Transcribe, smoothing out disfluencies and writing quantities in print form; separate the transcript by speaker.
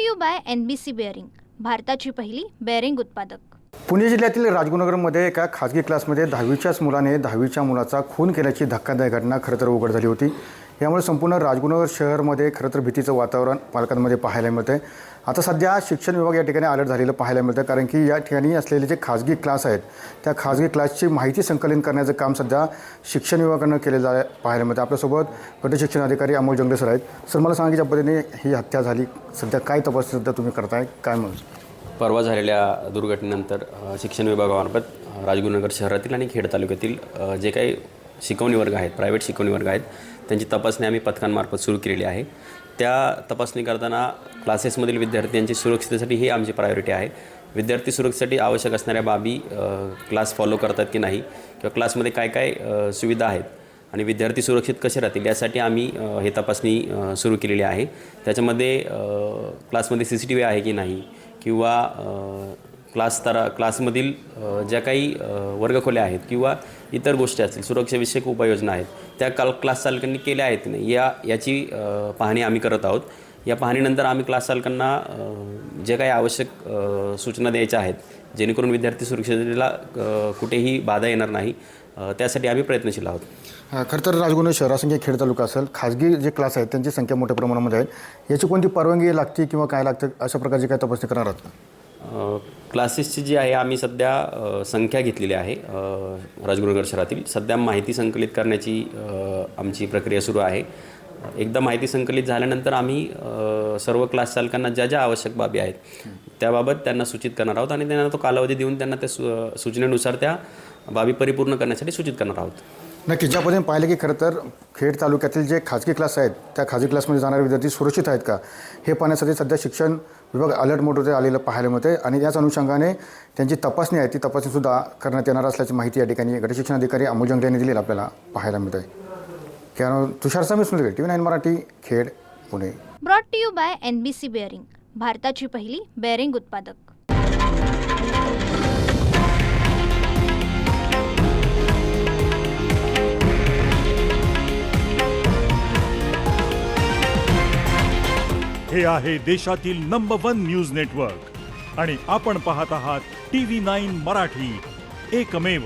Speaker 1: To you by NBC bearing, भारताची पहिली bearing उत्पादक।
Speaker 2: पुणे जिल्ह्यातील राजगुरुनगरमध्ये एका खाजगी क्लासमध्ये 10वीच्याच मुलाने 10वीच्या मुलाचा खून केल्याची धक्कादायक घटना खरं तर उघड झाली होती। यामुळे संपूर्ण राजगुरुनगर शहरामध्ये खरं तर भीतीचं वातावरण पालकांमध्ये पाहायला मिळतं आहे। आता सध्या शिक्षण विभाग या ठिकाणी अलर्ट झालेलं पाहायला मिळतं, कारण की या ठिकाणी असलेले जे खाजगी क्लास आहेत त्या खाजगी क्लासची माहिती संकलित करण्याचं काम सध्या शिक्षण विभागानं केलेलं पाहायला मिळतं। आपल्यासोबत गट शिक्षण अधिकारी अमोल जंगले सर आहेत। सर, मला सांगा की ज्या पद्धतीने ही हत्या झाली, सध्या काय तपास सध्या तुम्ही करताय, काय म्हणून?
Speaker 3: परवा झालेल्या दुर्घटनेनंतर शिक्षण विभागामार्फत राजगुरुनगर शहरातील आणि खेड तालुक्यातील जे काही शिकवणी वर्ग आहेत, प्रायव्हेट शिकवणी वर्ग आहेत, त्यांची तपासणी आम्ही पथकांमार्फत सुरू केलेली आहे। त्या तपासणी करताना क्लासेसमधील विद्यार्थ्यांची सुरक्षिततेसाठी ही आमची प्रायोरिटी आहे। विद्यार्थी सुरक्षेसाठी आवश्यक असणाऱ्या बाबी क्लास फॉलो करतात की नाही, किंवा क्लासमध्ये काय काय सुविधा आहेत आणि विद्यार्थी सुरक्षित कसे राहतील यासाठी आम्ही हे तपासणी सुरू केलेली आहे। त्याच्यामध्ये क्लासमध्ये CCTV आहे की नाही, किंवा क्लासमधील ज्या काही वर्गखोल्या आहेत किंवा इतर गोष्टी असतील, सुरक्षाविषयक उपाययोजना आहेत, त्या क्लास चालकांनी केल्या आहेत की नाही याची पाहणी आम्ही करत आहोत। या पाहणीनंतर आम्ही क्लास चालकांना जे काही आवश्यक सूचना द्यायच्या आहेत, जेणेकरून विद्यार्थी सुरक्षिततेला कुठेही बाधा येणार नाही, त्यासाठी आम्ही प्रयत्नशील आहोत।
Speaker 2: खरं तर राजगुरुनगर शहरासंख्या खेड तालुका असेल, खाजगी जे क्लास आहेत त्यांची संख्या मोठ्या प्रमाणामध्ये आहे। याची कोणती परवानगी लागते किंवा काय लागतं, अशा प्रकारची काय तपासणी करणार आहात का?
Speaker 3: क्लासेसची जी आहे आम्ही सध्या संख्या घेतलेली आहे। राजगुरुनगर शहरातील सध्या माहिती संकलित करण्याची आमची प्रक्रिया सुरू आहे। एकदा माहिती संकलित झाल्यानंतर आम्ही सर्व क्लास चालकांना ज्या ज्या आवश्यक बाबी आहेत त्याबाबत त्यांना सूचित करणार आहोत आणि त्यांना तो कालावधी देऊन त्यांना त्या सूचनेनुसार त्या बाबी परिपूर्ण करण्यासाठी सूचित करणार आहोत।
Speaker 2: नक्की, ज्या पद्धतीने पाहिलं की खरं तर खेड तालुक्यातील जे खाजगी क्लास आहेत त्या खाजगी क्लासमध्ये जाणारे विद्यार्थी सुरक्षित आहेत का, हे पाहण्यासाठी सध्या शिक्षण विभाग अलर्ट मोडमध्ये आलेलं पाहायला मिळते आणि याच अनुषंगाने त्यांची तपासणी आहे ती तपासणीसुद्धा करण्यात येणार असल्याची माहिती या ठिकाणी गट शिक्षण अधिकारी अमोल जंगले यांनी दिलेली आपल्याला पाहायला मिळत आहे। कारण Tushar Sameer, TV9 Marathi, Khed, Pune.
Speaker 1: Brought to you by NBC bearing, भारताची पहिली बेअरिंग उत्पादक।
Speaker 4: हे आहे देशातील नंबर 1 न्यूज नेटवर्क आणि आपण पाहत आहात TV9 मराठी, एकमेव।